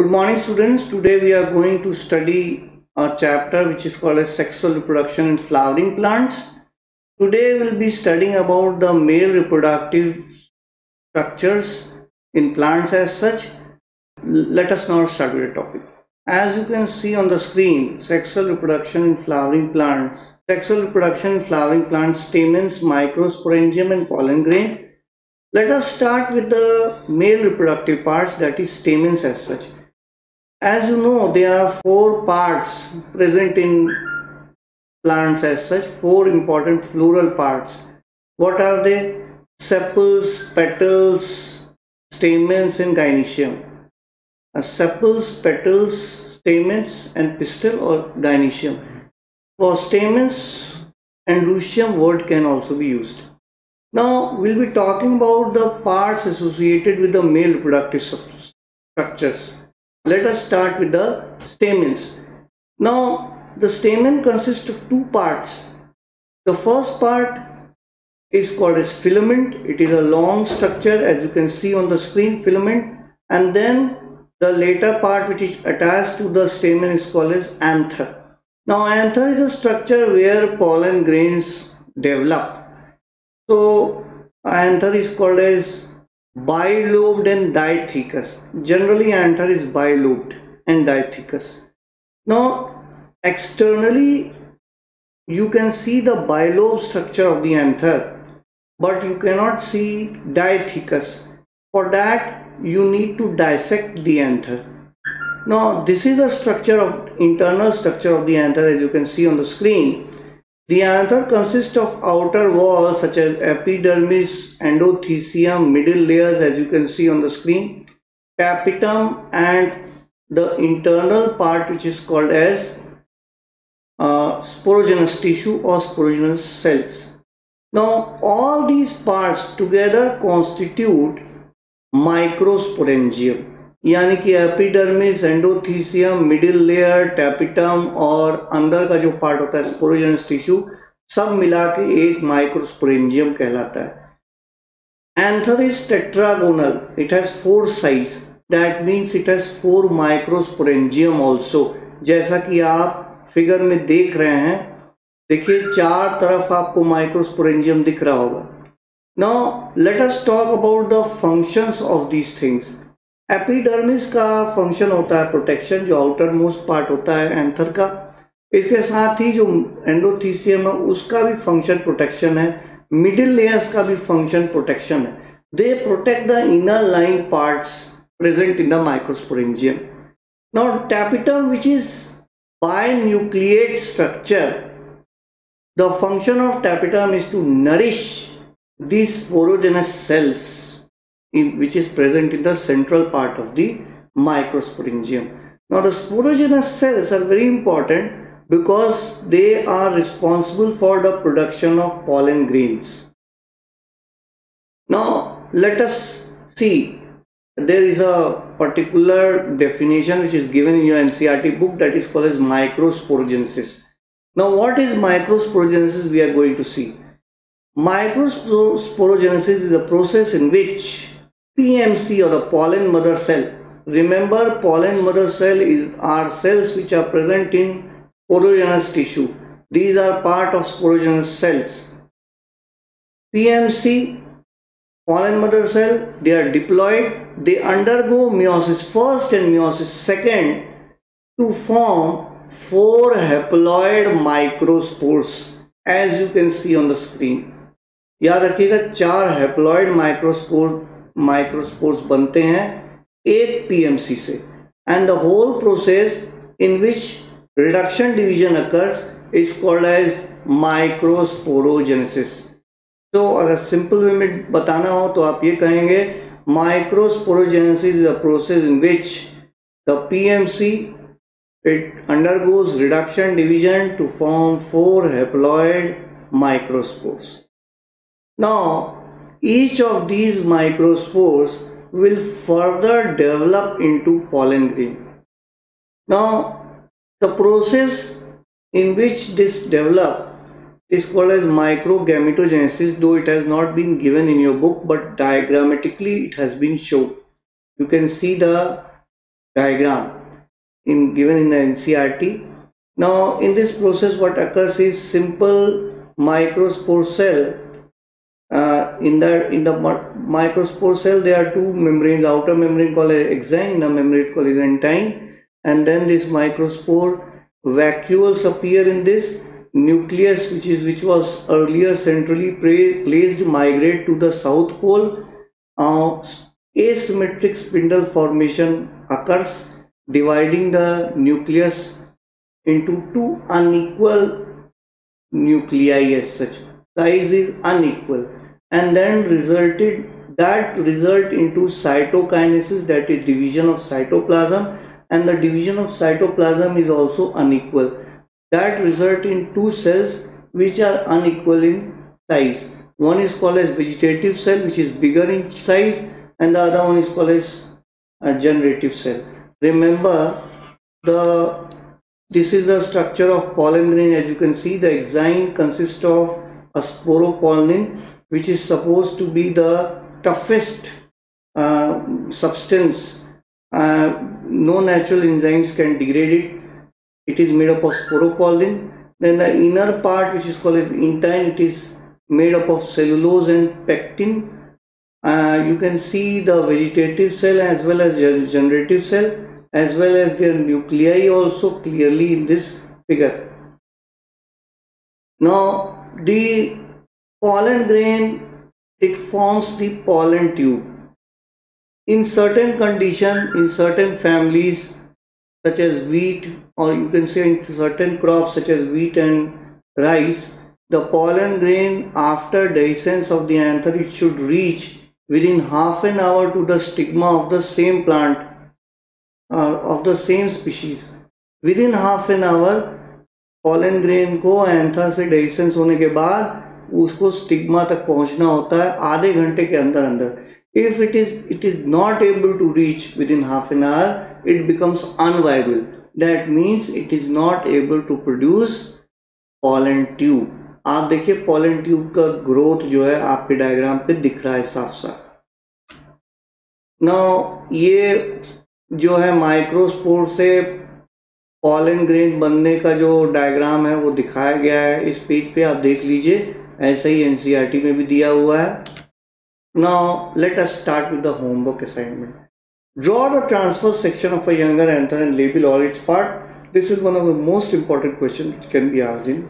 Good morning, students. Today we are going to study a chapter which is called as sexual reproduction in flowering plants. Today we'll be studying about the male reproductive structures in plants as such. Let us now start with the topic. As you can see on the screen, sexual reproduction in flowering plants. Sexual reproduction in flowering plants, stamens, microsporangium and pollen grain. Let us start with the male reproductive parts, that is stamens as such. As you know, there are four parts present in plants as such, four important floral parts. What are they? Sepals, petals, stamens and gynoecium. Sepals, petals, stamens and pistil or gynoecium. For stamens, androecium word can also be used. Now we'll be talking about the parts associated with the male reproductive structures. Let us start with the stamens. Now the stamen consists of two parts. The first part is called as filament. It is a long structure, as you can see on the screen, filament, and then the later part which is attached to the stamen is called as anther. Now anther is a structure where pollen grains develop. So anther is called as bilobed and diathecous. Generally anther is bilobed and diathecous. Now externally you can see the bilobe structure of the anther, but you cannot see diathecous. For that you need to dissect the anther. Now this is the internal structure of the anther, as you can see on the screen. The anther consists of outer walls such as epidermis, endothecium, middle layers, as you can see on the screen, tapetum, and the internal part which is called as sporogenous tissue or sporogenous cells. Now all these parts together constitute microsporangium, यानी कि epidermis, endothecium, middle layer, tapetum और अंदर का जो part होता है sporogenous tissue, सब मिला के एक माइक्रोस्पोरेंजियम कहलाता है. Anther is tetragonal. It has four sides. That means it has four microsporangium also. जैसा कि आप फिगर में देख रहे हैं, देखिए चार तरफ आपको माइक्रोस्पोरेंजियम दिख रहा होगा. Now let us talk about the functions of these things. Epidermis का फंक्शन होता है प्रोटेक्शन, जो आउटर मोस्ट पार्ट होता है एंथर का. इसके साथ ही जो एंडोथीसियम है उसका भी फंक्शन प्रोटेक्शन है. मिडिल लेयर्स का भी फंक्शन प्रोटेक्शन है. They protect the inner lying parts present in the microsporangium. Now tapetum, which is binucleate structure, the function of tapetum is to nourish these sporogenous cells which is present in the central part of the microsporangium. Now the sporogenous cells are very important because they are responsible for the production of pollen grains. Now let us see, there is a particular definition which is given in your NCERT book, that is called as microsporogenesis. Now what is microsporogenesis? We are going to see. Microsporogenesis is a process in which PMC or the pollen mother cell. Remember, pollen mother cell are cells which are present in sporogenous tissue. These are part of sporogenous cells. PMC, pollen mother cell, they are diploid. They undergo meiosis first and meiosis second to form four haploid microspores, as you can see on the screen. याद रखिएगा, चार haploid microspores बनते हैं एक PMC से. And the whole process in which reduction division occurs is called as microsporogenesis. तो अगर simple way में बताना हो तो आप ये कहेंगे, microsporogenesis is a process in which the PMC it undergoes reduction division to form four haploid microspores. Now each of these microspores will further develop into pollen grain. Now the process in which this develop is called as microgametogenesis, though it has not been given in your book, but diagrammatically it has been shown. You can see the diagram given in the NCERT. Now in this process what occurs is simple microspore cell. In the microspore cell there are two membranes, outer membrane called exine, inner membrane called intine, and then this microspore vacuoles appear in this nucleus, which was earlier centrally placed, migrate to the south pole. Asymmetric spindle formation occurs, dividing the nucleus into two unequal nuclei as such. Size is unequal, and then result into cytokinesis, that is division of cytoplasm, and the division of cytoplasm is also unequal. That result in two cells which are unequal in size. One is called as vegetative cell, which is bigger in size, and the other one is called as a generative cell. Remember, this is the structure of pollen grain. As you can see, the exine consists of a sporopollen, which is supposed to be the toughest substance. No natural enzymes can degrade it. It is made up of sporopollen. Then the inner part, which is called as intine, it is made up of cellulose and pectin. You can see the vegetative cell as well as generative cell, as well as their nuclei also clearly in this figure. Now the pollen grain, it forms the pollen tube. In certain conditions, in certain families such as wheat, or you can say in certain crops such as wheat and rice, the pollen grain, after dehiscence of the anther, it should reach within half an hour to the stigma of the same plant, of the same species. Within half an hour pollen grain को anther से dehiscence होने के बाद उसको stigma तक पहुंचना होता है आधे घंटे के अंदर अंदर. If it is not able to reach within half an hour, it becomes unviable. That means it is not able to produce pollen tube. आप देखिए pollen tube का growth जो है आपके डायग्राम पे दिख रहा है साफ साफ. Now ये जो है माइक्रोस्पोर से pollen grain बनने का जो डायग्राम है वो दिखाया गया है इस पेज पे, आप देख लीजिए. ऐसा ही NCERT में भी दिया हुआ है. Now let us start with the homework assignment. Draw the transverse section of a younger anther and label all its part. This is one of the most important questions which can be asked in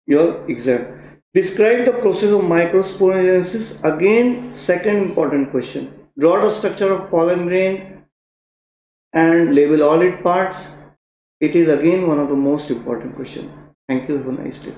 your exam. Describe the process of microsporigenesis. Again, second important question. Draw the structure of pollen grain and label all its parts. It is again one of the most important questions. Thank you. Have a nice day.